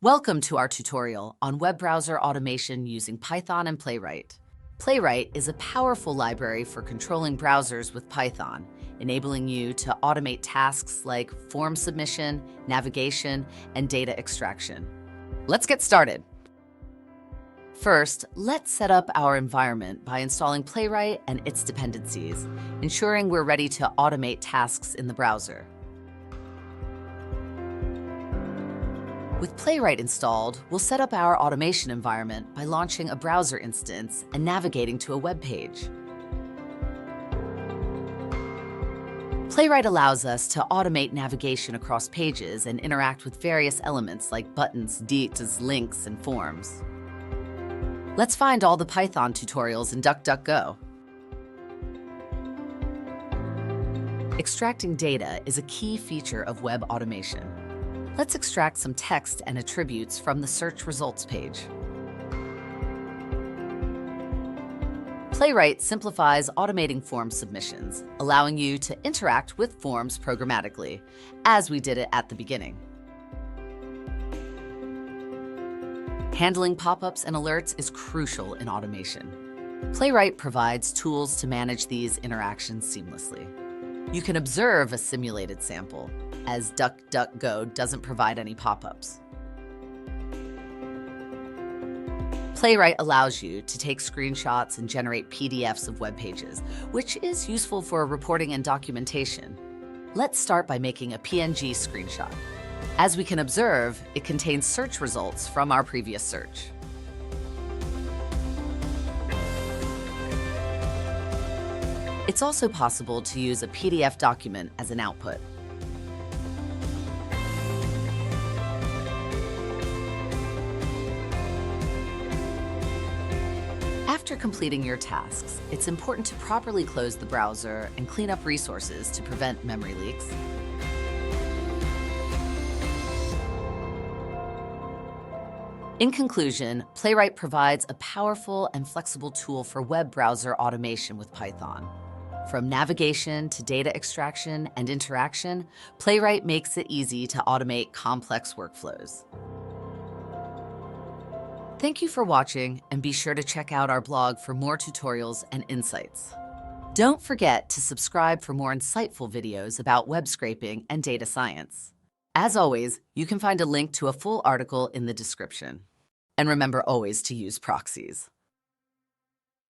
Welcome to our tutorial on web browser automation using Python and Playwright. Playwright is a powerful library for controlling browsers with Python, enabling you to automate tasks like form submission, navigation, and data extraction. Let's get started. First, let's set up our environment by installing Playwright and its dependencies, ensuring we're ready to automate tasks in the browser. With Playwright installed, we'll set up our automation environment by launching a browser instance and navigating to a web page. Playwright allows us to automate navigation across pages and interact with various elements like buttons, dates, links, and forms. Let's find all the Python tutorials in DuckDuckGo. Extracting data is a key feature of web automation. Let's extract some text and attributes from the search results page. Playwright simplifies automating form submissions, allowing you to interact with forms programmatically, as we did it at the beginning. Handling pop-ups and alerts is crucial in automation. Playwright provides tools to manage these interactions seamlessly. You can observe a simulated sample, as DuckDuckGo doesn't provide any pop-ups. Playwright allows you to take screenshots and generate PDFs of web pages, which is useful for reporting and documentation. Let's start by making a PNG screenshot. As we can observe, it contains search results from our previous search. It's also possible to use a PDF document as an output. After completing your tasks, it's important to properly close the browser and clean up resources to prevent memory leaks. In conclusion, Playwright provides a powerful and flexible tool for web browser automation with Python. From navigation to data extraction and interaction, Playwright makes it easy to automate complex workflows. Thank you for watching, and be sure to check out our blog for more tutorials and insights. Don't forget to subscribe for more insightful videos about web scraping and data science. As always, you can find a link to a full article in the description. And remember always to use proxies.